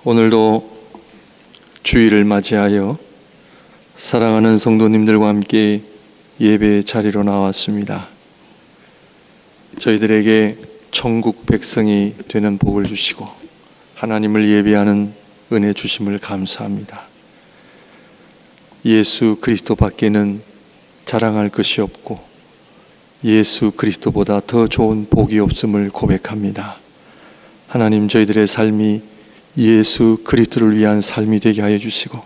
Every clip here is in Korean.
오늘도 주일을 맞이하여 사랑하는 성도님들과 함께 예배 자리로 나왔습니다. 저희들에게 천국 백성이 되는 복을 주시고 하나님을 예배하는 은혜 주심을 감사합니다. 예수 그리스도 밖에는 자랑할 것이 없고 예수 그리스도보다 더 좋은 복이 없음을 고백합니다. 하나님, 저희들의 삶이 예수 그리스도를 위한 삶이 되게 하여 주시고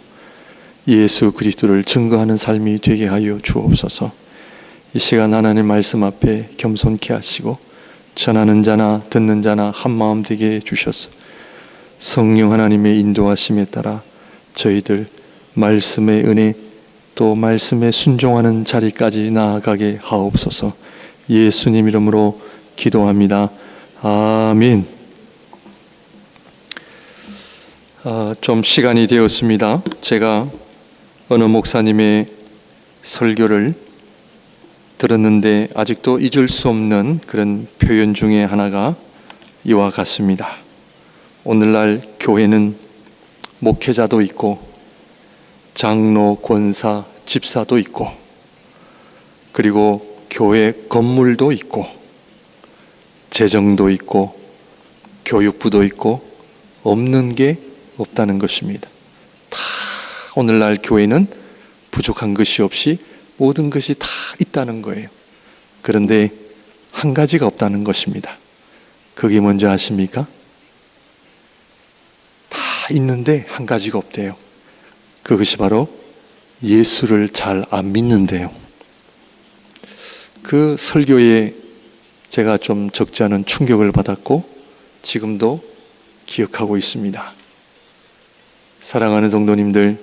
예수 그리스도를 증거하는 삶이 되게 하여 주옵소서. 이 시간 하나님 말씀 앞에 겸손케 하시고 전하는 자나 듣는 자나 한마음 되게 해주셔서 성령 하나님의 인도하심에 따라 저희들 말씀의 은혜 또 말씀에 순종하는 자리까지 나아가게 하옵소서. 예수님 이름으로 기도합니다. 아멘. 좀 시간이 되었습니다. 제가 어느 목사님의 설교를 들었는데 아직도 잊을 수 없는 그런 표현 중에 하나가 이와 같습니다. 오늘날 교회는 목회자도 있고 장로, 권사, 집사도 있고 그리고 교회 건물도 있고 재정도 있고 교육부도 있고 없는 게 없다는 것입니다. 다 오늘날 교회는 부족한 것이 없이 모든 것이 다 있다는 거예요. 그런데 한 가지가 없다는 것입니다. 그게 뭔지 아십니까? 다 있는데 한 가지가 없대요. 그것이 바로 예수를 잘 안 믿는데요. 그 설교에 제가 좀 적지 않은 충격을 받았고 지금도 기억하고 있습니다. 사랑하는 성도님들,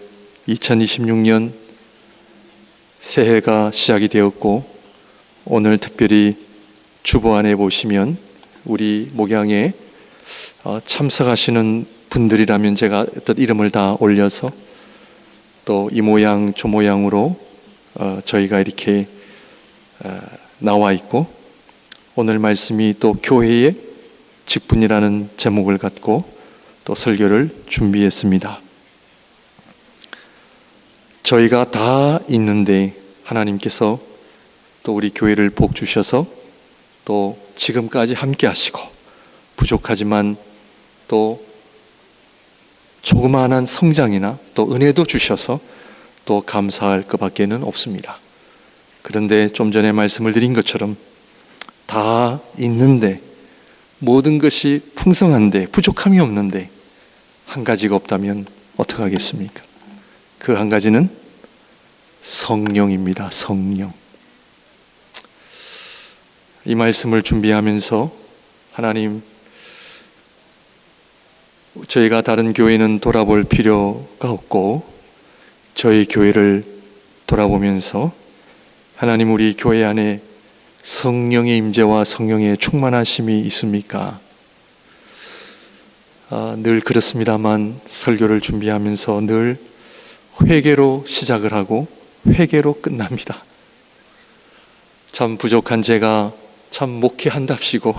2026년 새해가 시작이 되었고 오늘 특별히 주보 안에 보시면 우리 목양에 참석하시는 분들이라면 제가 어떤 이름을 다 올려서 또 이 모양 저 모양으로 저희가 이렇게 나와 있고 오늘 말씀이 또 교회의 직분이라는 제목을 갖고 또 설교를 준비했습니다. 저희가 다 있는데 하나님께서 또 우리 교회를 복 주셔서 또 지금까지 함께 하시고 부족하지만 또 조그마한 성장이나 또 은혜도 주셔서 또 감사할 것밖에는 없습니다. 그런데 좀 전에 말씀을 드린 것처럼 다 있는데 모든 것이 풍성한데 부족함이 없는데 한 가지가 없다면 어떡하겠습니까? 그 한 가지는 성령입니다. 성령. 이 말씀을 준비하면서 하나님, 저희가 다른 교회는 돌아볼 필요가 없고 저희 교회를 돌아보면서 하나님, 우리 교회 안에 성령의 임재와 성령의 충만하심이 있습니까? 늘 그렇습니다만 설교를 준비하면서 늘 회개로 시작을 하고 회개로 끝납니다. 참 부족한 제가 참 목회한답시고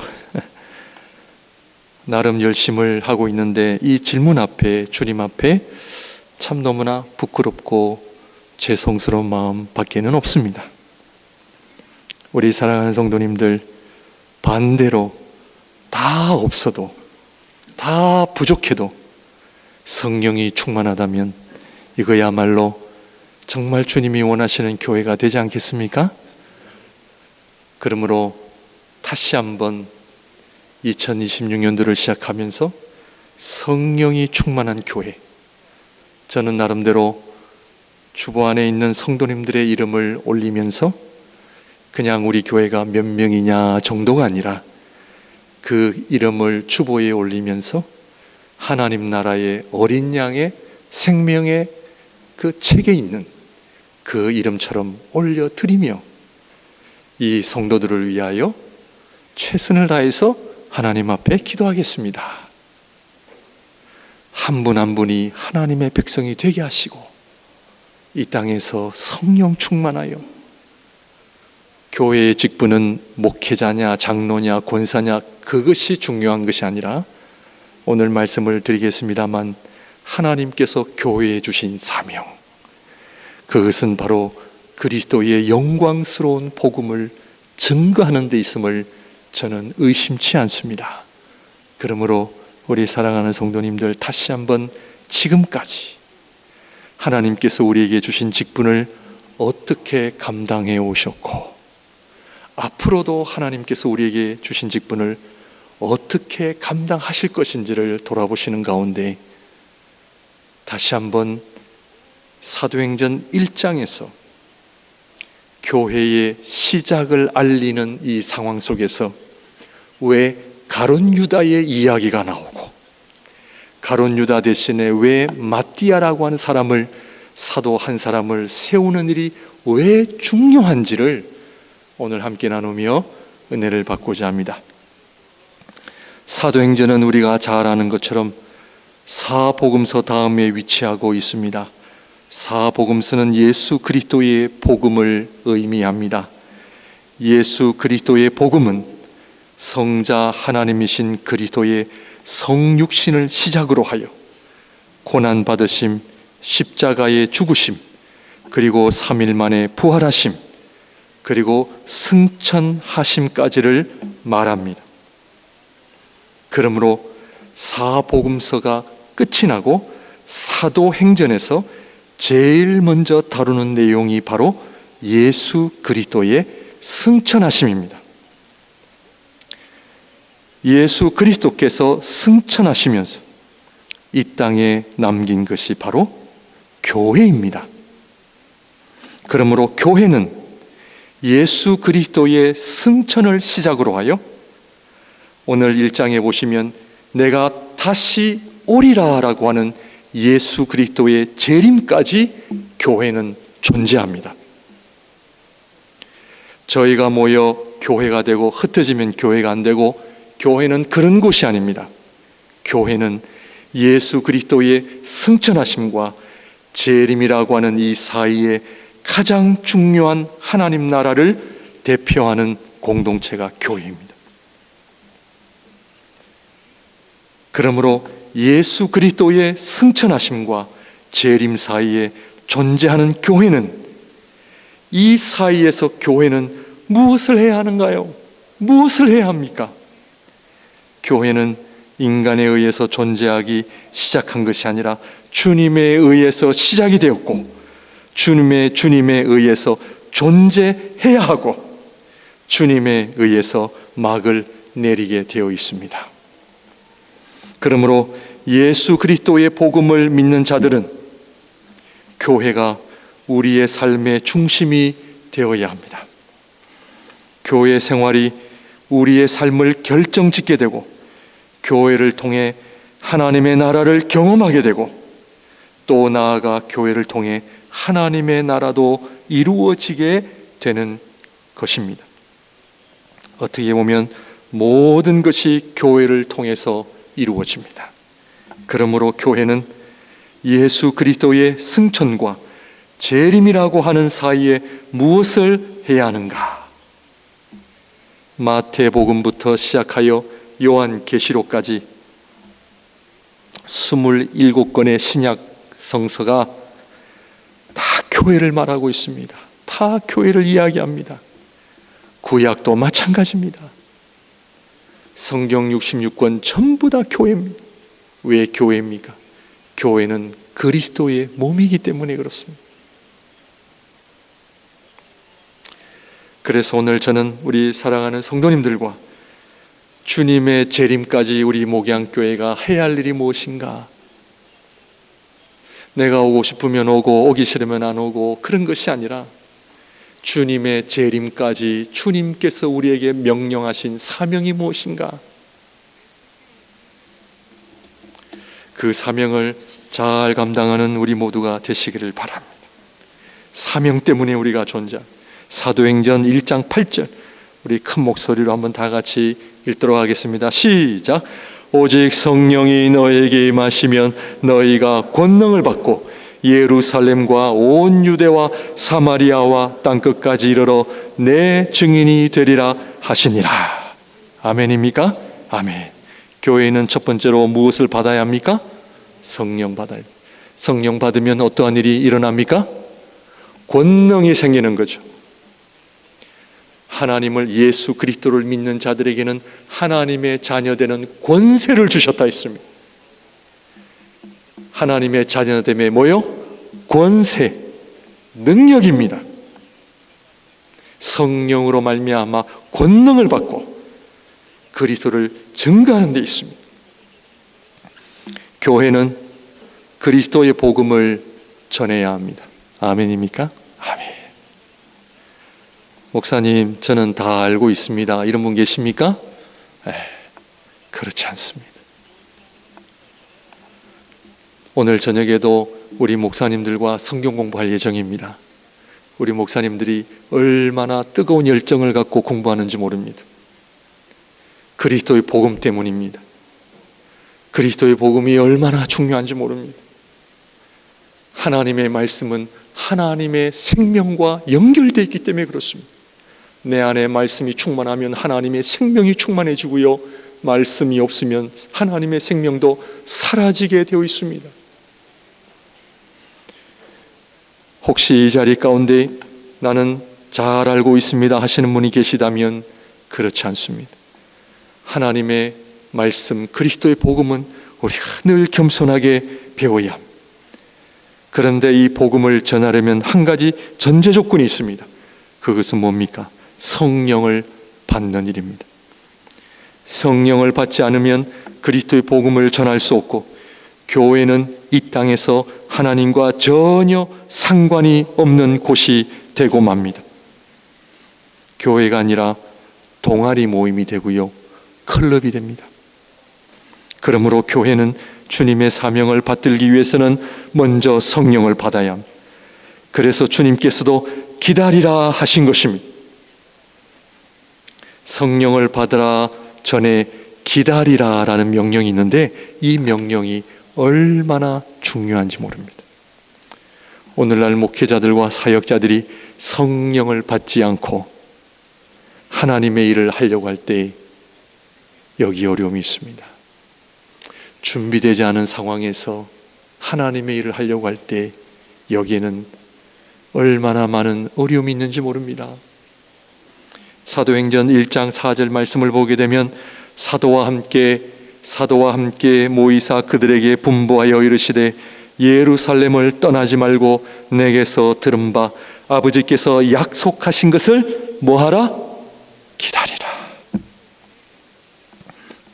나름 열심을 하고 있는데 이 질문 앞에 주님 앞에 참 너무나 부끄럽고 죄송스러운 마음 밖에는 없습니다. 우리 사랑하는 성도님들, 반대로 다 없어도 다 부족해도 성령이 충만하다면 이거야말로 정말 주님이 원하시는 교회가 되지 않겠습니까? 그러므로 다시 한번 2026년도를 시작하면서 성령이 충만한 교회, 저는 나름대로 주보 안에 있는 성도님들의 이름을 올리면서 그냥 우리 교회가 몇 명이냐 정도가 아니라 그 이름을 주보에 올리면서 하나님 나라의 어린 양의 생명의 그 책에 있는 그 이름처럼 올려드리며 이 성도들을 위하여 최선을 다해서 하나님 앞에 기도하겠습니다. 한 분 한 분이 하나님의 백성이 되게 하시고 이 땅에서 성령 충만하여 교회의 직분은 목회자냐 장로냐 권사냐 그것이 중요한 것이 아니라 오늘 말씀을 드리겠습니다만, 하나님께서 교회에 주신 사명, 그것은 바로 그리스도의 영광스러운 복음을 증거하는 데 있음을 저는 의심치 않습니다. 그러므로 우리 사랑하는 성도님들, 다시 한번 지금까지 하나님께서 우리에게 주신 직분을 어떻게 감당해 오셨고, 앞으로도 하나님께서 우리에게 주신 직분을 어떻게 감당하실 것인지를 돌아보시는 가운데, 다시 한번 사도행전 1장에서 교회의 시작을 알리는 이 상황 속에서 왜 가룟 유다의 이야기가 나오고, 가룟 유다 대신에 왜 마띠아라고 하는 사람을, 사도 한 사람을 세우는 일이 왜 중요한지를 오늘 함께 나누며 은혜를 받고자 합니다. 사도행전은 우리가 잘 아는 것처럼 사복음서 다음에 위치하고 있습니다. 사복음서는 예수 그리스도의 복음을 의미합니다. 예수 그리스도의 복음은 성자 하나님이신 그리스도의 성육신을 시작으로 하여 고난받으심, 십자가의 죽으심, 그리고 3일 만에 부활하심, 그리고 승천하심까지를 말합니다. 그러므로 사복음서가 끝이 나고 사도행전에서 제일 먼저 다루는 내용이 바로 예수 그리스도의 승천하심입니다. 예수 그리스도께서 승천하시면서 이 땅에 남긴 것이 바로 교회입니다. 그러므로 교회는 예수 그리스도의 승천을 시작으로 하여 오늘 1장에 보시면 내가 다시 오리라 라고 하는 예수 그리스도의 재림까지 교회는 존재합니다. 저희가 모여 교회가 되고 흩어지면 교회가 안 되고, 교회는 그런 곳이 아닙니다. 교회는 예수 그리스도의 승천하심과 재림이라고 하는 이 사이에 가장 중요한 하나님 나라를 대표하는 공동체가 교회입니다. 그러므로 예수 그리스도의 승천하심과 재림 사이에 존재하는 교회는, 이 사이에서 교회는 무엇을 해야 하는가요? 무엇을 해야 합니까? 교회는 인간에 의해서 존재하기 시작한 것이 아니라 주님에 의해서 시작이 되었고, 주님에 의해서 존재해야 하고, 주님에 의해서 막을 내리게 되어 있습니다. 그러므로 예수 그리스도의 복음을 믿는 자들은 교회가 우리의 삶의 중심이 되어야 합니다. 교회 생활이 우리의 삶을 결정짓게 되고, 교회를 통해 하나님의 나라를 경험하게 되고, 또 나아가 교회를 통해 하나님의 나라도 이루어지게 되는 것입니다. 어떻게 보면 모든 것이 교회를 통해서 이루어집니다. 그러므로 교회는 예수 그리스도의 승천과 재림이라고 하는 사이에 무엇을 해야 하는가? 마태복음부터 시작하여 요한계시록까지 27권의 신약 성서가 다 교회를 말하고 있습니다. 다 교회를 이야기합니다. 구약도 마찬가지입니다. 성경 66권 전부 다 교회입니다. 왜 교회입니까? 교회는 그리스도의 몸이기 때문에 그렇습니다. 그래서 오늘 저는 우리 사랑하는 성도님들과 주님의 재림까지 우리 목양교회가 해야 할 일이 무엇인가? 내가 오고 싶으면 오고 오기 싫으면 안 오고 그런 것이 아니라, 주님의 재림까지 주님께서 우리에게 명령하신 사명이 무엇인가? 그 사명을 잘 감당하는 우리 모두가 되시기를 바랍니다. 사명 때문에 우리가 사도행전 1장 8절 우리 큰 목소리로 한번 다 같이 읽도록 하겠습니다. 시작. 오직 성령이 너에게 임하시면 너희가 권능을 받고 예루살렘과 온 유대와 사마리아와 땅끝까지 이르러 내 증인이 되리라 하시니라. 아멘입니까? 아멘. 교회는 첫 번째로 무엇을 받아야 합니까? 성령 받아야 합니다. 성령 받으면 어떠한 일이 일어납니까? 권능이 생기는 거죠. 하나님을, 예수 그리스도를 믿는 자들에게는 하나님의 자녀되는 권세를 주셨다 했습니다. 하나님의 자녀됨의 뭐요? 권세, 능력입니다. 성령으로 말미암아 권능을 받고 그리스도를 증거하는 데 있습니다. 교회는 그리스도의 복음을 전해야 합니다. 아멘입니까? 아멘. 목사님, 저는 다 알고 있습니다. 이런 분 계십니까? 그렇지 않습니다. 오늘 저녁에도 우리 목사님들과 성경 공부할 예정입니다. 우리 목사님들이 얼마나 뜨거운 열정을 갖고 공부하는지 모릅니다. 그리스도의 복음 때문입니다. 그리스도의 복음이 얼마나 중요한지 모릅니다. 하나님의 말씀은 하나님의 생명과 연결되어 있기 때문에 그렇습니다. 내 안에 말씀이 충만하면 하나님의 생명이 충만해지고요, 말씀이 없으면 하나님의 생명도 사라지게 되어 있습니다. 혹시 이 자리 가운데 나는 잘 알고 있습니다 하시는 분이 계시다면 그렇지 않습니다. 하나님의 말씀, 그리스도의 복음은 우리가 늘 겸손하게 배워야 합니다. 그런데 이 복음을 전하려면 한 가지 전제 조건이 있습니다. 그것은 뭡니까? 성령을 받는 일입니다. 성령을 받지 않으면 그리스도의 복음을 전할 수 없고, 교회는 이 땅에서 하나님과 전혀 상관이 없는 곳이 되고 맙니다. 교회가 아니라 동아리 모임이 되고요, 클럽이 됩니다. 그러므로 교회는 주님의 사명을 받들기 위해서는 먼저 성령을 받아야 합니다. 그래서 주님께서도 기다리라 하신 것입니다. 성령을 받으라 전에 기다리라 라는 명령이 있는데, 이 명령이 얼마나 중요한지 모릅니다. 오늘날 목회자들과 사역자들이 성령을 받지 않고 하나님의 일을 하려고 할 때 여기 어려움이 있습니다. 준비되지 않은 상황에서 하나님의 일을 하려고 할 때 여기에는 얼마나 많은 어려움이 있는지 모릅니다. 사도행전 1장 4절 말씀을 보게 되면 사도와 함께 모이사 그들에게 분부하여 이르시되 예루살렘을 떠나지 말고 내게서 들은 바 아버지께서 약속하신 것을 뭐하라? 기다리라.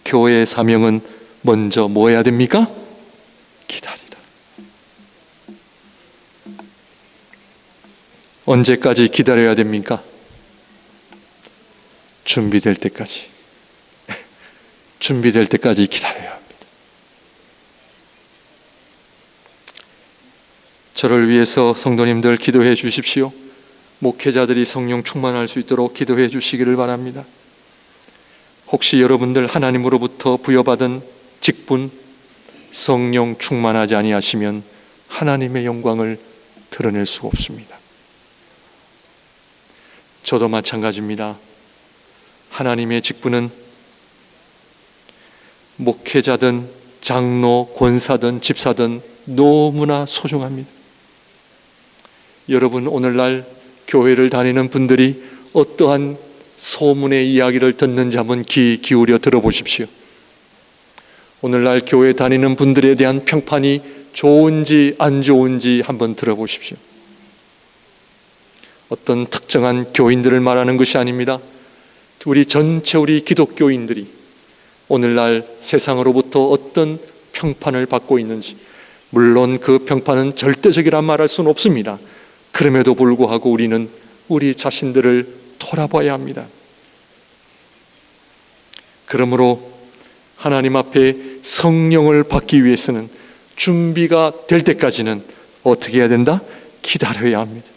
교회의 사명은 먼저 뭐 해야 됩니까? 기다리라. 언제까지 기다려야 됩니까? 준비될 때까지. 준비될 때까지 기다려야 합니다. 저를 위해서 성도님들 기도해 주십시오. 목회자들이 성령 충만할 수 있도록 기도해 주시기를 바랍니다. 혹시 여러분들 하나님으로부터 부여받은 직분, 성령 충만하지 아니하시면 하나님의 영광을 드러낼 수가 없습니다. 저도 마찬가지입니다. 하나님의 직분은 목회자든 장로, 권사든 집사든 너무나 소중합니다. 여러분, 오늘날 교회를 다니는 분들이 어떠한 소문의 이야기를 듣는지 한번 귀 기울여 들어보십시오. 오늘날 교회 다니는 분들에 대한 평판이 좋은지 안 좋은지 한번 들어보십시오. 어떤 특정한 교인들을 말하는 것이 아닙니다. 우리 전체 우리 기독교인들이 오늘날 세상으로부터 어떤 평판을 받고 있는지, 물론 그 평판은 절대적이란 말할 수는 없습니다. 그럼에도 불구하고 우리는 우리 자신들을 돌아봐야 합니다. 그러므로 하나님 앞에 성령을 받기 위해서는 준비가 될 때까지는 어떻게 해야 된다? 기다려야 합니다.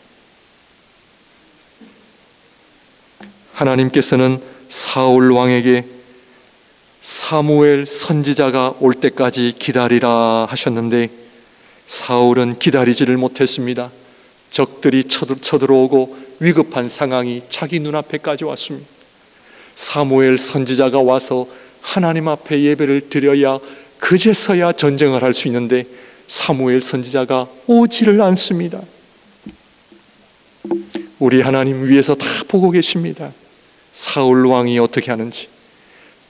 하나님께서는 사울 왕에게 사무엘 선지자가 올 때까지 기다리라 하셨는데 사울은 기다리지를 못했습니다. 적들이 쳐들어오고 위급한 상황이 자기 눈앞에까지 왔습니다. 사무엘 선지자가 와서 하나님 앞에 예배를 드려야 그제서야 전쟁을 할 수 있는데 사무엘 선지자가 오지를 않습니다. 우리 하나님 위에서 다 보고 계십니다. 사울 왕이 어떻게 하는지,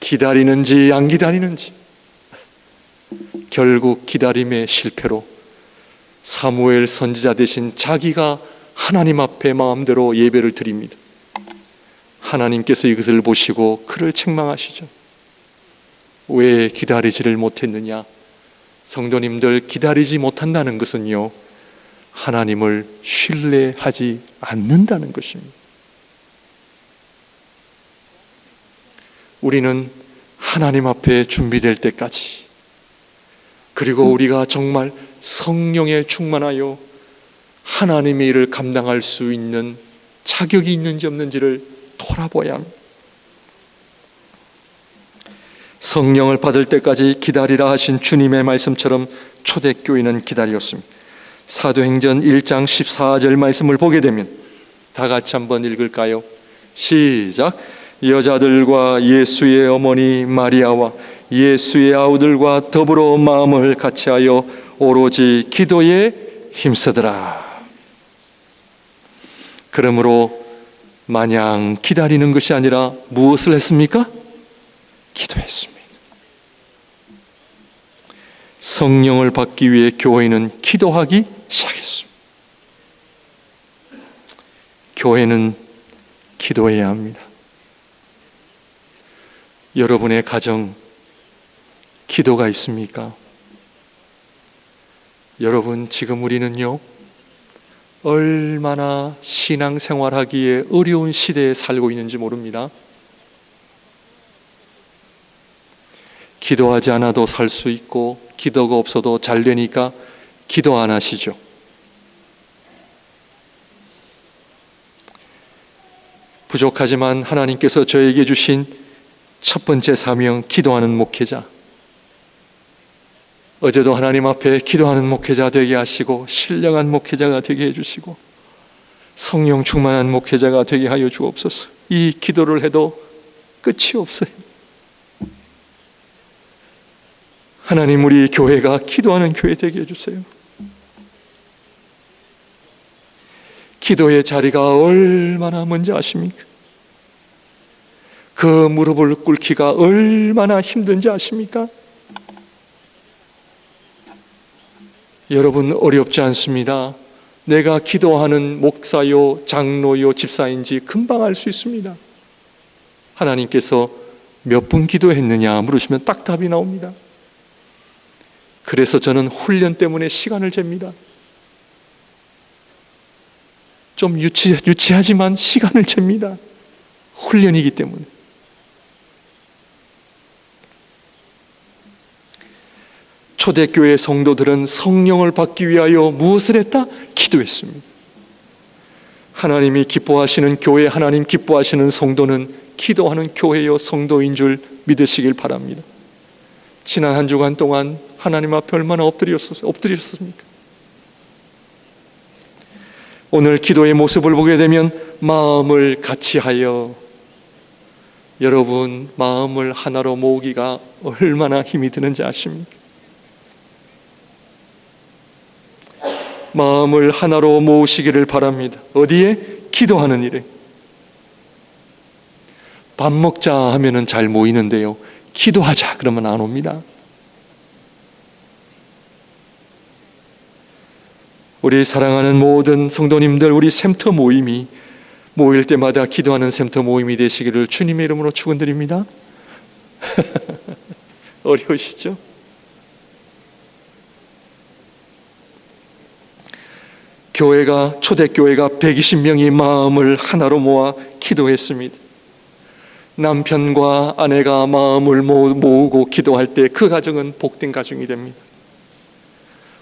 기다리는지 안 기다리는지. 결국 기다림의 실패로 사무엘 선지자 대신 자기가 하나님 앞에 마음대로 예배를 드립니다. 하나님께서 이것을 보시고 그를 책망하시죠. 왜 기다리지를 못했느냐? 성도님들, 기다리지 못한다는 것은요, 하나님을 신뢰하지 않는다는 것입니다. 우리는 하나님 앞에 준비될 때까지, 그리고 우리가 정말 성령에 충만하여 하나님의 일을 감당할 수 있는 자격이 있는지 없는지를 돌아봐야 합니다. 성령을 받을 때까지 기다리라 하신 주님의 말씀처럼 초대교회는 기다렸습니다. 사도행전 1장 14절 말씀을 보게 되면 다 같이 한번 읽을까요? 시작. 여자들과 예수의 어머니 마리아와 예수의 아우들과 더불어 마음을 같이하여 오로지 기도에 힘쓰더라. 그러므로 마냥 기다리는 것이 아니라 무엇을 했습니까? 기도했습니다. 성령을 받기 위해 교회는 기도하기 시작했습니다. 교회는 기도해야 합니다. 여러분의 가정 기도가 있습니까? 여러분, 지금 우리는요, 얼마나 신앙생활하기에 어려운 시대에 살고 있는지 모릅니다. 기도하지 않아도 살 수 있고 기도가 없어도 잘 되니까 기도 안 하시죠. 부족하지만 하나님께서 저에게 주신 첫 번째 사명, 기도하는 목회자. 어제도 하나님 앞에 기도하는 목회자 되게 하시고 신령한 목회자가 되게 해주시고 성령 충만한 목회자가 되게 하여 주옵소서. 이 기도를 해도 끝이 없어요. 하나님, 우리 교회가 기도하는 교회 되게 해주세요. 기도의 자리가 얼마나 뭔지 아십니까? 그 무릎을 꿇기가 얼마나 힘든지 아십니까? 여러분, 어렵지 않습니다. 내가 기도하는 목사요, 장로요, 집사인지 금방 알 수 있습니다. 하나님께서 몇 분 기도했느냐 물으시면 딱 답이 나옵니다. 그래서 저는 훈련 때문에 시간을 잽니다. 좀 유치하지만 시간을 잽니다. 훈련이기 때문에. 초대교회 성도들은 성령을 받기 위하여 무엇을 했다? 기도했습니다. 하나님이 기뻐하시는 교회, 하나님 기뻐하시는 성도는 기도하는 교회요 성도인 줄 믿으시길 바랍니다. 지난 한 주간 동안 하나님 앞에 얼마나 엎드렸습니까? 오늘 기도의 모습을 보게 되면 마음을 같이하여, 여러분, 마음을 하나로 모으기가 얼마나 힘이 드는지 아십니까? 마음을 하나로 모으시기를 바랍니다. 어디에? 기도하는 일에. 밥 먹자 하면은 잘 모이는데요, 기도하자 그러면 안 옵니다. 우리 사랑하는 모든 성도님들, 우리 샘터 모임이 모일 때마다 기도하는 샘터 모임이 되시기를 주님의 이름으로 축원드립니다. 어려우시죠? 초대교회가 120명이 마음을 하나로 모아 기도했습니다. 남편과 아내가 마음을 모으고 기도할 때 그 가정은 복된 가정이 됩니다.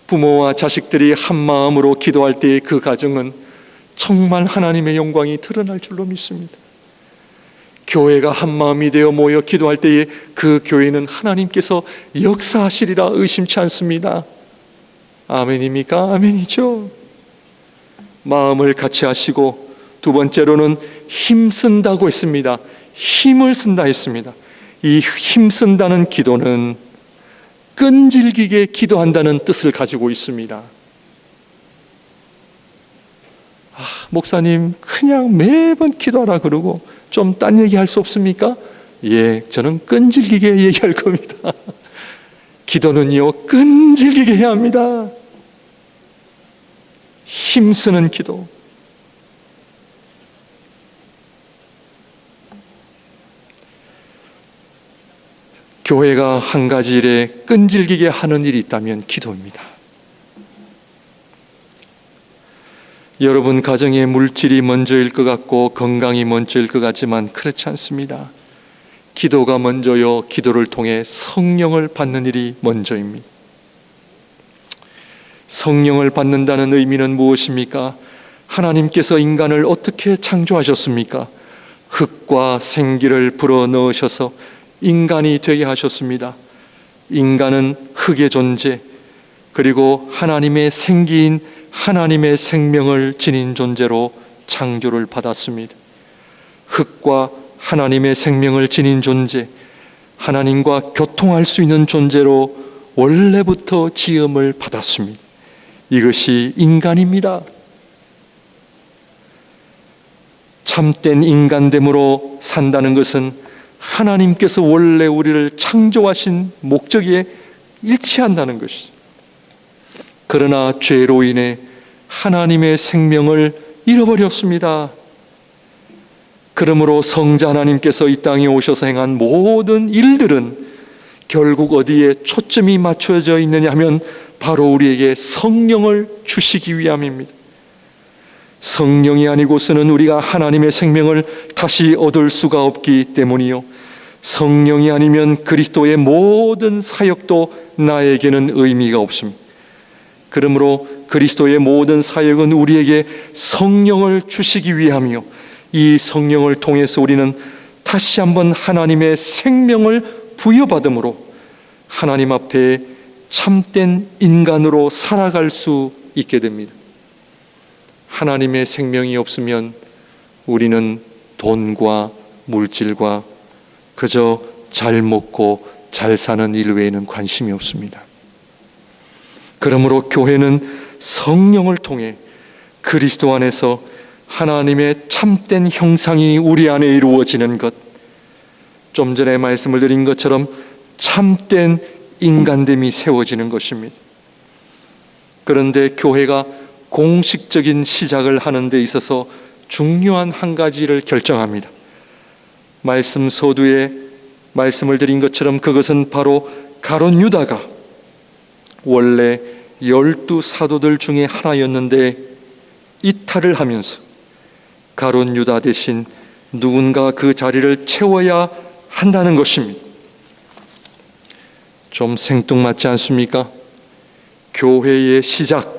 부모와 자식들이 한 마음으로 기도할 때 그 가정은 정말 하나님의 영광이 드러날 줄로 믿습니다. 교회가 한 마음이 되어 모여 기도할 때에 그 교회는 하나님께서 역사하시리라 의심치 않습니다. 아멘입니까? 아멘이죠. 마음을 같이 하시고, 두 번째로는 힘쓴다고 했습니다. 힘을 쓴다 했습니다. 이 힘쓴다는 기도는 끈질기게 기도한다는 뜻을 가지고 있습니다. 목사님, 그냥 매번 기도하라 그러고 좀 딴 얘기 할 수 없습니까? 예, 저는 끈질기게 얘기할 겁니다. 기도는요, 끈질기게 해야 합니다. 힘쓰는 기도. 교회가 한 가지 일에 끈질기게 하는 일이 있다면 기도입니다. 여러분 가정의 물질이 먼저일 것 같고 건강이 먼저일 것 같지만 그렇지 않습니다. 기도가 먼저요, 기도를 통해 성령을 받는 일이 먼저입니다. 성령을 받는다는 의미는 무엇입니까? 하나님께서 인간을 어떻게 창조하셨습니까? 흙과 생기를 불어넣으셔서 인간이 되게 하셨습니다. 인간은 흙의 존재, 그리고 하나님의 생기인 하나님의 생명을 지닌 존재로 창조를 받았습니다. 흙과 하나님의 생명을 지닌 존재, 하나님과 교통할 수 있는 존재로 원래부터 지음을 받았습니다. 이것이 인간입니다. 참된 인간됨으로 산다는 것은 하나님께서 원래 우리를 창조하신 목적에 일치한다는 것이죠. 그러나 죄로 인해 하나님의 생명을 잃어버렸습니다. 그러므로 성자 하나님께서 이 땅에 오셔서 행한 모든 일들은 결국 어디에 초점이 맞춰져 있느냐 하면 바로 우리에게 성령을 주시기 위함입니다. 성령이 아니고서는 우리가 하나님의 생명을 다시 얻을 수가 없기 때문이요, 성령이 아니면 그리스도의 모든 사역도 나에게는 의미가 없습니다. 그러므로 그리스도의 모든 사역은 우리에게 성령을 주시기 위함이요, 이 성령을 통해서 우리는 다시 한번 하나님의 생명을 부여받음으로 하나님 앞에 참된 인간으로 살아갈 수 있게 됩니다. 하나님의 생명이 없으면 우리는 돈과 물질과 그저 잘 먹고 잘 사는 일 외에는 관심이 없습니다. 그러므로 교회는 성령을 통해 그리스도 안에서 하나님의 참된 형상이 우리 안에 이루어지는 것, 좀 전에 말씀을 드린 것처럼 참된 인간됨이 세워지는 것입니다. 그런데 교회가 공식적인 시작을 하는 데 있어서 중요한 한 가지를 결정합니다. 말씀 서두에 말씀을 드린 것처럼 그것은 바로 가룟 유다가 원래 12 사도들 중에 하나였는데 이탈을 하면서 가룟 유다 대신 누군가 그 자리를 채워야 한다는 것입니다. 좀 생뚱맞지 않습니까? 교회의 시작,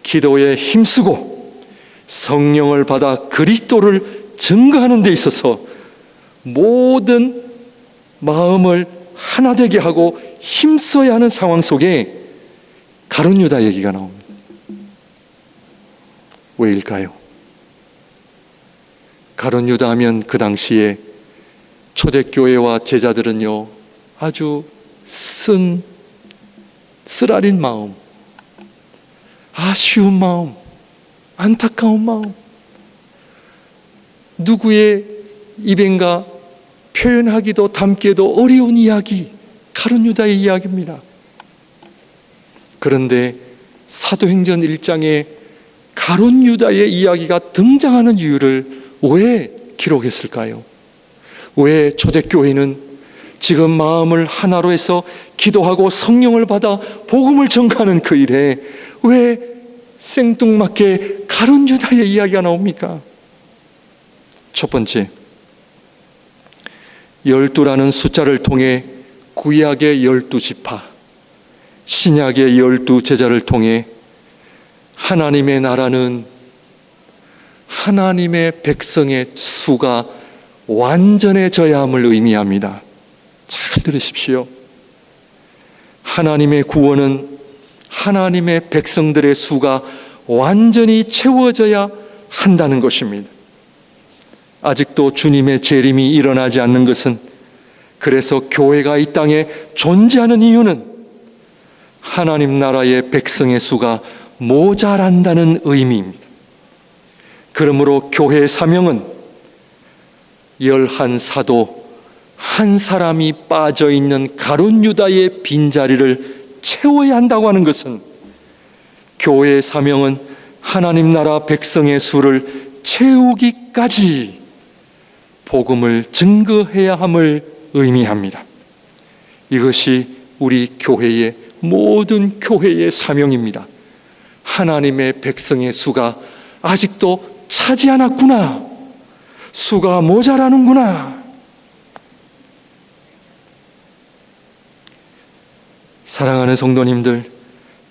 기도에 힘쓰고 성령을 받아 그리스도를 증거하는 데 있어서 모든 마음을 하나 되게 하고 힘써야 하는 상황 속에 가룟 유다 얘기가 나옵니다. 왜일까요? 가룟 유다 하면 그 당시에 초대교회와 제자들은요, 아주 쓰라린 마음, 아쉬운 마음, 안타까운 마음, 누구의 입인가 표현하기도 담기도 어려운 이야기, 가룟 유다의 이야기입니다. 그런데 사도행전 1장에 가룟 유다의 이야기가 등장하는 이유를 왜 기록했을까요? 왜 초대교회는 지금 마음을 하나로 해서 기도하고 성령을 받아 복음을 전가하는 그 일에 왜 생뚱맞게 가룟 유다의 이야기가 나옵니까? 첫 번째, 12라는 숫자를 통해 구약의 12지파, 신약의 12제자를 통해 하나님의 나라는 하나님의 백성의 수가 완전해져야 함을 의미합니다. 잘 들으십시오. 하나님의 구원은 하나님의 백성들의 수가 완전히 채워져야 한다는 것입니다. 아직도 주님의 재림이 일어나지 않는 것은 그래서 교회가 이 땅에 존재하는 이유는 하나님 나라의 백성의 수가 모자란다는 의미입니다. 그러므로 교회의 사명은 11사도 한 사람이 빠져있는 가룟 유다의 빈자리를 채워야 한다고 하는 것은 교회의 사명은 하나님 나라 백성의 수를 채우기까지 복음을 증거해야 함을 의미합니다. 이것이 우리 교회의 모든 교회의 사명입니다. 하나님의 백성의 수가 아직도 차지 않았구나. 수가 모자라는구나. 사랑하는 성도님들,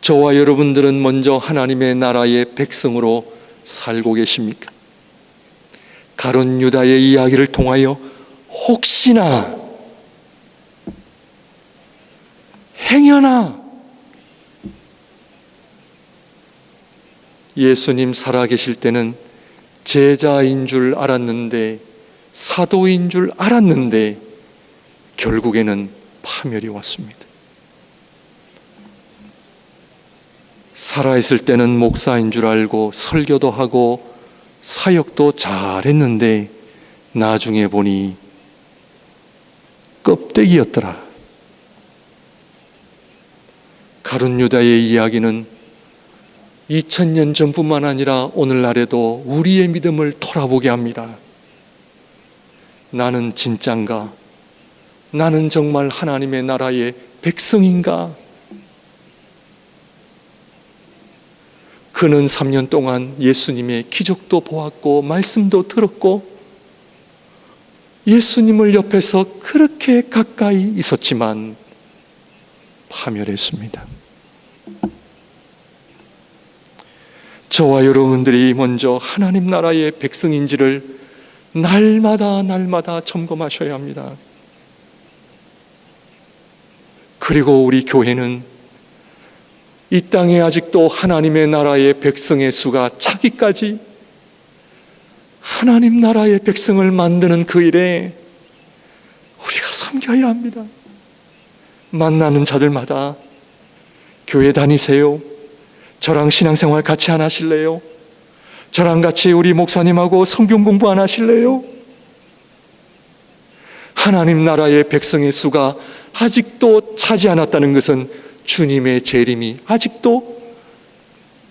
저와 여러분들은 먼저 하나님의 나라의 백성으로 살고 계십니까? 가룟 유다의 이야기를 통하여 혹시나 행여나 예수님 살아계실 때는 제자인 줄 알았는데, 사도인 줄 알았는데 결국에는 파멸이 왔습니다. 살아있을 때는 목사인 줄 알고 설교도 하고 사역도 잘했는데 나중에 보니 껍데기였더라. 가룟 유다의 이야기는 2000년 전뿐만 아니라 오늘날에도 우리의 믿음을 돌아보게 합니다. 나는 진짠가? 나는 정말 하나님의 나라의 백성인가? 그는 3년 동안 예수님의 기적도 보았고 말씀도 들었고 예수님을 옆에서 그렇게 가까이 있었지만 파멸했습니다. 저와 여러분들이 먼저 하나님 나라의 백성인지를 날마다 점검하셔야 합니다. 그리고 우리 교회는 이 땅에 아직도 하나님의 나라의 백성의 수가 차기까지 하나님 나라의 백성을 만드는 그 일에 우리가 섬겨야 합니다. 만나는 자들마다 교회 다니세요? 저랑 신앙생활 같이 안 하실래요? 저랑 같이 우리 목사님하고 성경 공부 안 하실래요? 하나님 나라의 백성의 수가 아직도 차지 않았다는 것은 주님의 재림이 아직도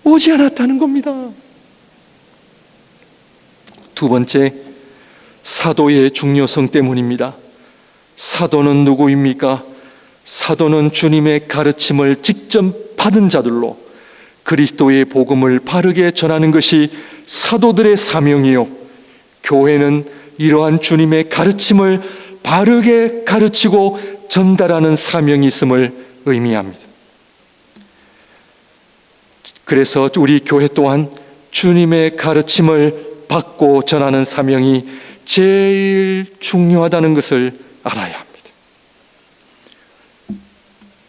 오지 않았다는 겁니다. 두 번째, 사도의 중요성 때문입니다. 사도는 누구입니까? 사도는 주님의 가르침을 직접 받은 자들로 그리스도의 복음을 바르게 전하는 것이 사도들의 사명이요, 교회는 이러한 주님의 가르침을 바르게 가르치고 전달하는 사명이 있음을 의미합니다. 그래서 우리 교회 또한 주님의 가르침을 받고 전하는 사명이 제일 중요하다는 것을 알아야 합니다.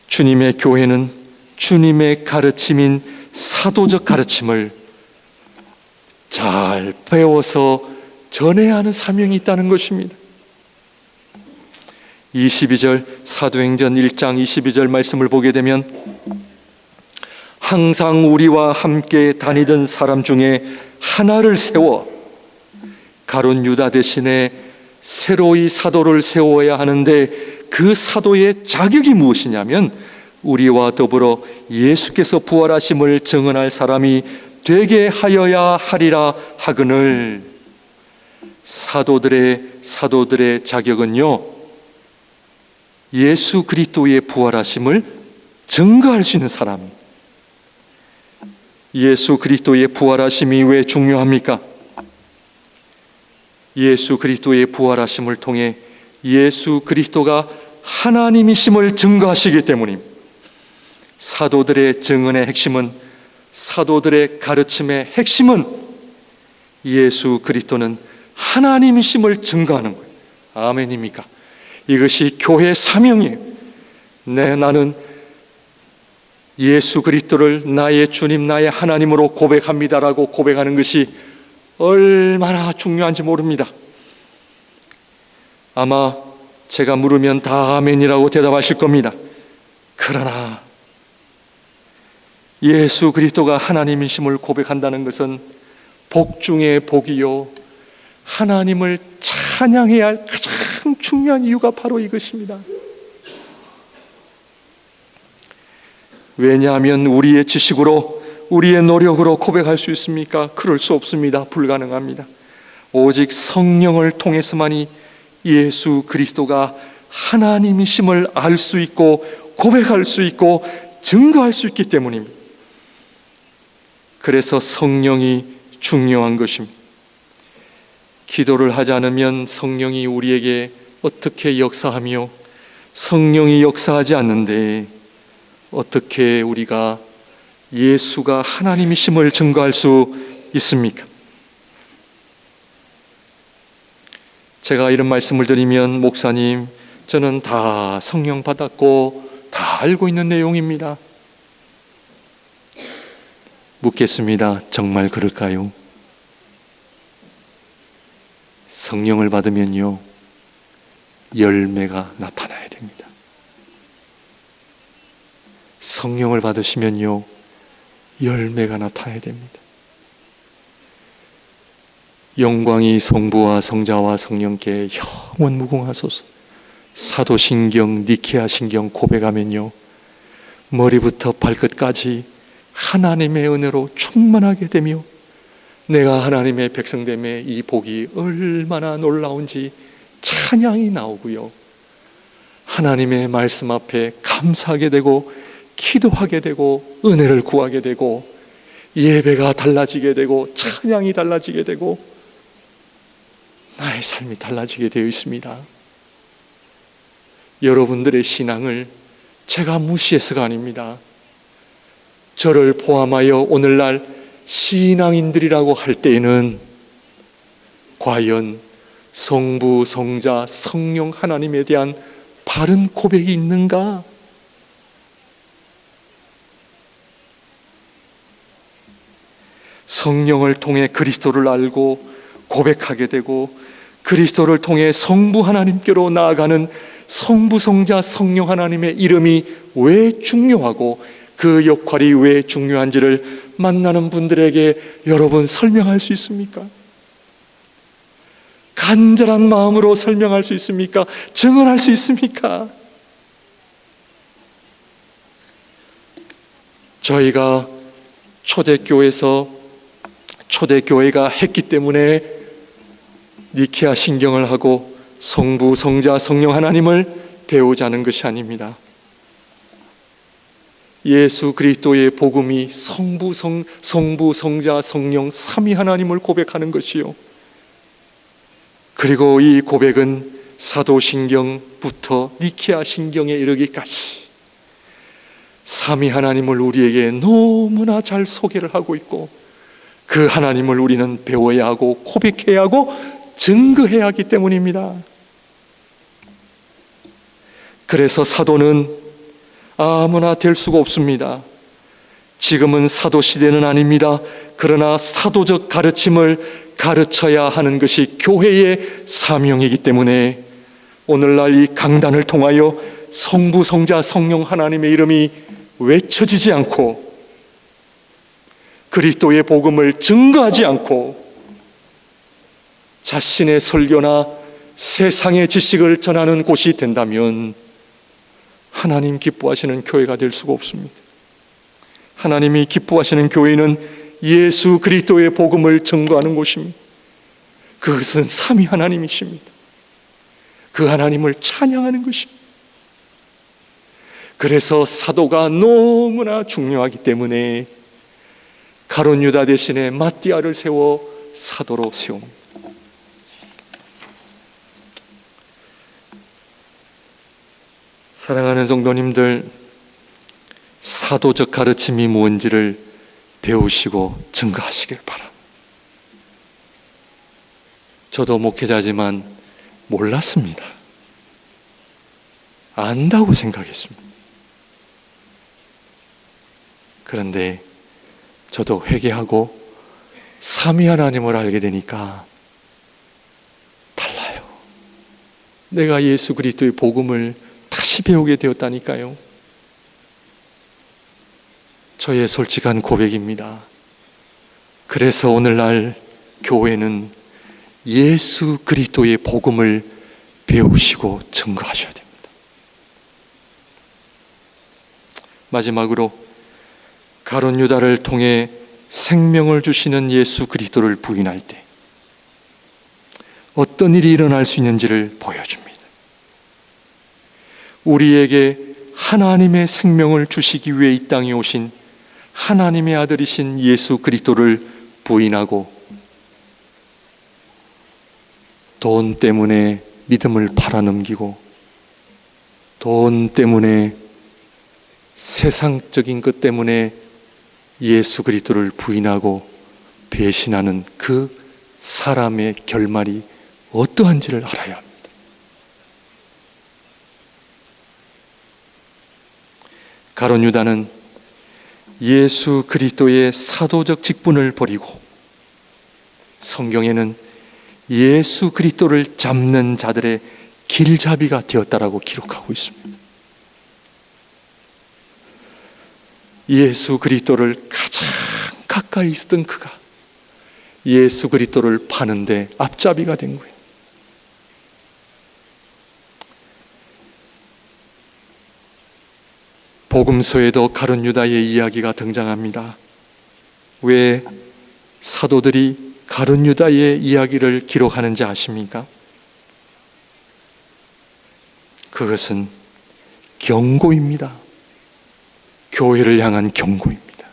주님의 교회는 주님의 가르침인 사도적 가르침을 잘 배워서 전해야 하는 사명이 있다는 것입니다. 22절 사도행전 1장 22절 말씀을 보게 되면 항상 우리와 함께 다니던 사람 중에 하나를 세워, 가룟 유다 대신에 새로이 사도를 세워야 하는데 그 사도의 자격이 무엇이냐면 우리와 더불어 예수께서 부활하심을 증언할 사람이 되게 하여야 하리라 하거늘. 사도들의 자격은요, 예수 그리스도의 부활하심을 증거할 수 있는 사람. 예수 그리스도의 부활하심이 왜 중요합니까? 예수 그리스도의 부활하심을 통해 예수 그리스도가 하나님이심을 증거하시기 때문입니다. 사도들의 증언의 핵심은, 사도들의 가르침의 핵심은 예수 그리스도는 하나님이심을 증거하는 거예요. 아멘입니까? 이것이 교회의 사명이에요. 나는 예수 그리스도를 나의 주님, 나의 하나님으로 고백합니다라고 고백하는 것이 얼마나 중요한지 모릅니다. 아마 제가 물으면 다 아멘이라고 대답하실 겁니다. 그러나 예수 그리스도가 하나님이심을 고백한다는 것은 복 중에 복이요, 하나님을 찬양해야 할 가장 중요한 이유가 바로 이것입니다. 왜냐하면 우리의 지식으로, 우리의 노력으로 고백할 수 있습니까? 그럴 수 없습니다. 불가능합니다. 오직 성령을 통해서만이 예수 그리스도가 하나님이심을 알 수 있고 고백할 수 있고 증거할 수 있기 때문입니다. 그래서 성령이 중요한 것입니다. 기도를 하지 않으면 성령이 우리에게 어떻게 역사하며, 성령이 역사하지 않는데 어떻게 우리가 예수가 하나님이심을 증거할 수 있습니까? 제가 이런 말씀을 드리면, 목사님, 저는 다 성령 받았고 다 알고 있는 내용입니다. 묻겠습니다. 정말 그럴까요? 성령을 받으면요, 열매가 나타나야 됩니다. 성령을 받으시면요, 열매가 나타나야 됩니다. 영광이 성부와 성자와 성령께 영원 무궁하소서. 사도신경, 니케아신경 고백하면요, 머리부터 발끝까지 하나님의 은혜로 충만하게 되며 내가 하나님의 백성됨에 이 복이 얼마나 놀라운지 찬양이 나오고요, 하나님의 말씀 앞에 감사하게 되고 기도하게 되고 은혜를 구하게 되고 예배가 달라지게 되고 찬양이 달라지게 되고 나의 삶이 달라지게 되어 있습니다. 여러분들의 신앙을 제가 무시해서가 아닙니다. 저를 포함하여 오늘날 신앙인들이라고 할 때에는 과연 성부, 성자, 성령 하나님에 대한 바른 고백이 있는가? 성령을 통해 그리스도를 알고 고백하게 되고 그리스도를 통해 성부 하나님께로 나아가는 성부, 성자, 성령 하나님의 이름이 왜 중요하고 그 역할이 왜 중요한지를 만나는 분들에게 여러분 설명할 수 있습니까? 간절한 마음으로 설명할 수 있습니까? 증언할 수 있습니까? 저희가 초대교회가 했기 때문에 니케아 신경을 하고 성부, 성자, 성령 하나님을 배우자는 것이 아닙니다. 예수 그리스도의 복음이 성부, 성자, 성령 삼위 하나님을 고백하는 것이요, 그리고 이 고백은 사도신경부터 니케아 신경에 이르기까지 삼위 하나님을 우리에게 너무나 잘 소개를 하고 있고 그 하나님을 우리는 배워야 하고 고백해야 하고 증거해야 하기 때문입니다. 그래서 사도는 아무나 될 수가 없습니다. 지금은 사도 시대는 아닙니다. 그러나 사도적 가르침을 가르쳐야 하는 것이 교회의 사명이기 때문에 오늘날 이 강단을 통하여 성부, 성자, 성령 하나님의 이름이 외쳐지지 않고 그리스도의 복음을 증거하지 않고 자신의 설교나 세상의 지식을 전하는 곳이 된다면 하나님 기뻐하시는 교회가 될 수가 없습니다. 하나님이 기뻐하시는 교회는 예수 그리스도의 복음을 증거하는 곳입니다. 그것은 삼위 하나님이십니다. 그 하나님을 찬양하는 것입니다. 그래서 사도가 너무나 중요하기 때문에 가룟 유다 대신에 마띠아를 세워 사도로 세웁니다. 사랑하는 성도님들, 사도적 가르침이 뭔지를 배우시고 증거하시길 바랍니다. 저도 목회자지만 몰랐습니다. 안다고 생각했습니다. 그런데 저도 회개하고 삼위 하나님을 알게 되니까 달라요. 내가 예수 그리스도의 복음을 다시 배우게 되었다니까요. 저의 솔직한 고백입니다. 그래서 오늘날 교회는 예수 그리스도의 복음을 배우시고 증거하셔야 됩니다. 마지막으로 가룟 유다를 통해 생명을 주시는 예수 그리스도를 부인할 때 어떤 일이 일어날 수 있는지를 보여줍니다. 우리에게 하나님의 생명을 주시기 위해 이 땅에 오신 하나님의 아들이신 예수 그리스도를 부인하고 돈 때문에 믿음을 팔아넘기고 돈 때문에 세상적인 것 때문에 예수 그리스도를 부인하고 배신하는 그 사람의 결말이 어떠한지를 알아야 합니다. 가룟 유다는 예수 그리스도의 사도적 직분을 버리고 성경에는 예수 그리스도를 잡는 자들의 길잡이가 되었다라고 기록하고 있습니다. 예수 그리스도를 가장 가까이 있었던 그가 예수 그리스도를 파는데 앞잡이가 된 거예요. 복음서에도 가룟 유다의 이야기가 등장합니다. 왜 사도들이 가룟 유다의 이야기를 기록하는지 아십니까? 그것은 경고입니다. 교회를 향한 경고입니다.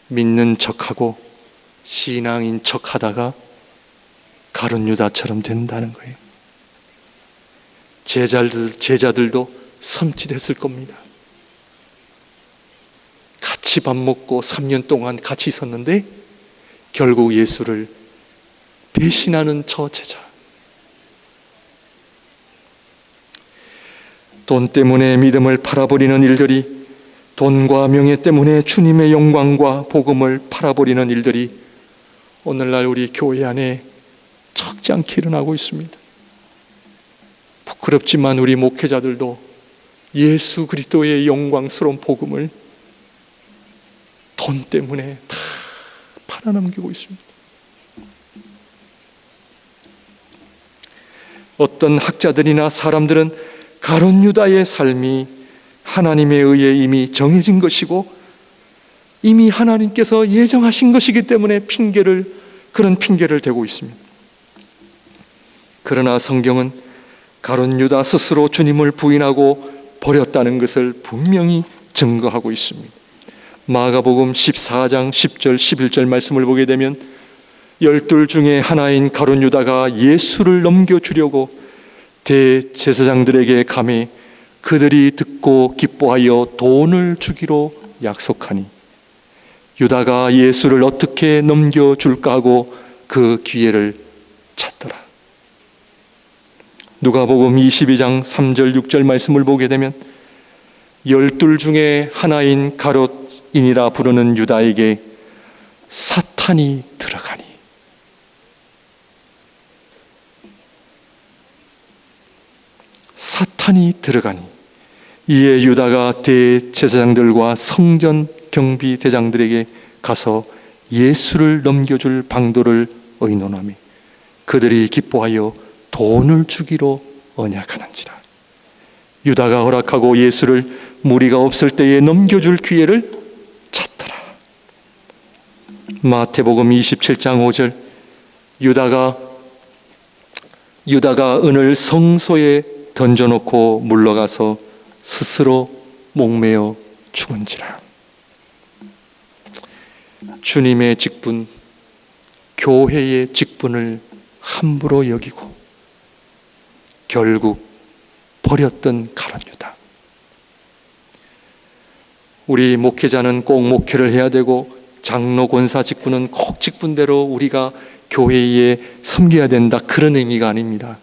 믿는 척하고 신앙인 척하다가 가룟 유다처럼 된다는 거예요. 제자들도 섬찟했을 겁니다. 같이 밥 먹고 3년 동안 같이 있었는데 결국 예수를 배신하는 저 제자. 돈 때문에 믿음을 팔아버리는 일들이, 돈과 명예 때문에 주님의 영광과 복음을 팔아버리는 일들이 오늘날 우리 교회 안에 적지 않게 일어나고 있습니다. 부끄럽지만 우리 목회자들도 예수 그리스도의 영광스러운 복음을 돈 때문에 다 팔아넘기고 있습니다. 어떤 학자들이나 사람들은 가룟 유다의 삶이 하나님에 의해 이미 정해진 것이고 이미 하나님께서 예정하신 것이기 때문에 그런 핑계를 대고 있습니다. 그러나 성경은 가룟 유다 스스로 주님을 부인하고 버렸다는 것을 분명히 증거하고 있습니다. 마가복음 14장 10절 11절 말씀을 보게 되면 12 중에 하나인 가룟 유다가 예수를 넘겨주려고 대제사장들에게 가매 그들이 듣고 기뻐하여 돈을 주기로 약속하니 유다가 예수를 어떻게 넘겨줄까 하고 그 기회를 찾더라. 누가복음 22장 3절 6절 말씀을 보게 되면 12 중에 하나인 가롯인이라 부르는 유다에게 사탄이 들어가니 이에 유다가 대제사장들과 성전 경비대장들에게 가서 예수를 넘겨줄 방도를 의논하며 그들이 기뻐하여 돈을 주기로 언약하는지라. 유다가 허락하고 예수를 무리가 없을 때에 넘겨줄 기회를 찾더라. 마태복음 27장 5절 유다가 은을 성소에 던져놓고 물러가서 스스로 목매어 죽은지라. 주님의 직분, 교회의 직분을 함부로 여기고 결국 버렸던 가룟 유다. 우리 목회자는 꼭 목회를 해야 되고 장로 권사 직분은 꼭 직분대로 우리가 교회에 섬겨야 된다, 그런 의미가 아닙니다.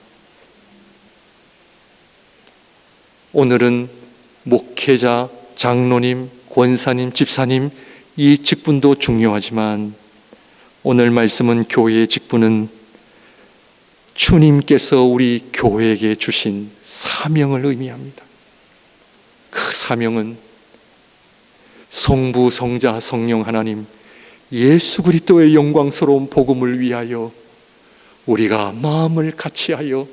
오늘은 목회자, 장로님, 권사님, 집사님 이 직분도 중요하지만 오늘 말씀은 교회의 직분은 주님께서 우리 교회에게 주신 사명을 의미합니다. 그 사명은 성부, 성자, 성령 하나님 예수 그리스도의 영광스러운 복음을 위하여 우리가 마음을 같이하여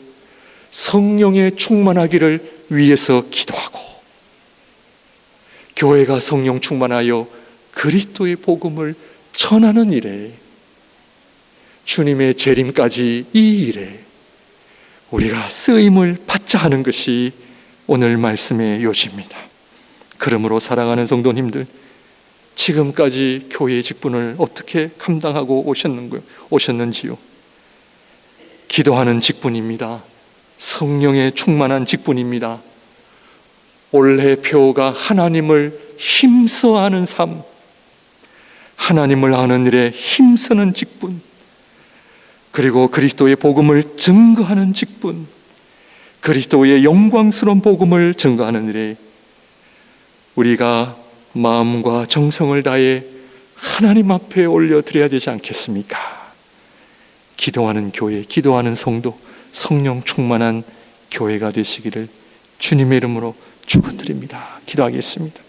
성령에 충만하기를 위해서 기도하고, 교회가 성령 충만하여 그리스도의 복음을 전하는 일에, 주님의 재림까지 이 일에 우리가 쓰임을 받자 하는 것이 오늘 말씀의 요지입니다. 그러므로 사랑하는 성도님들, 지금까지 교회의 직분을 어떻게 감당하고 오셨는지요? 기도하는 직분입니다. 성령에 충만한 직분입니다. 올해 표가 하나님을 힘써하는 삶, 하나님을 아는 일에 힘쓰는 직분, 그리고 그리스도의 복음을 증거하는 직분, 그리스도의 영광스러운 복음을 증거하는 일에 우리가 마음과 정성을 다해 하나님 앞에 올려드려야 되지 않겠습니까? 기도하는 교회, 기도하는 성도, 성령 충만한 교회가 되시기를 주님의 이름으로 축원드립니다. 기도하겠습니다.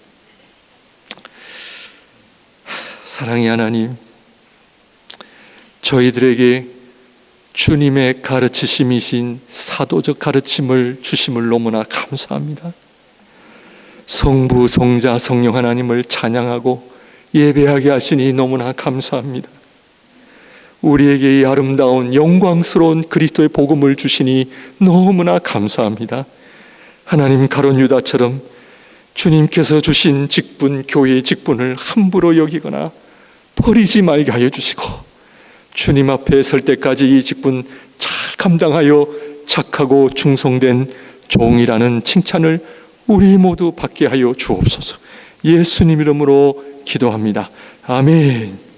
사랑의 하나님, 저희들에게 주님의 가르치심이신 사도적 가르침을 주심을 너무나 감사합니다. 성부, 성자, 성령 하나님을 찬양하고 예배하게 하시니 너무나 감사합니다. 우리에게 이 아름다운 영광스러운 그리스도의 복음을 주시니 너무나 감사합니다. 하나님, 가룟 유다처럼 주님께서 주신 직분, 교회의 직분을 함부로 여기거나 버리지 말게 하여 주시고, 주님 앞에 설 때까지 이 직분 잘 감당하여 착하고 충성된 종이라는 칭찬을 우리 모두 받게 하여 주옵소서. 예수님 이름으로 기도합니다. 아멘.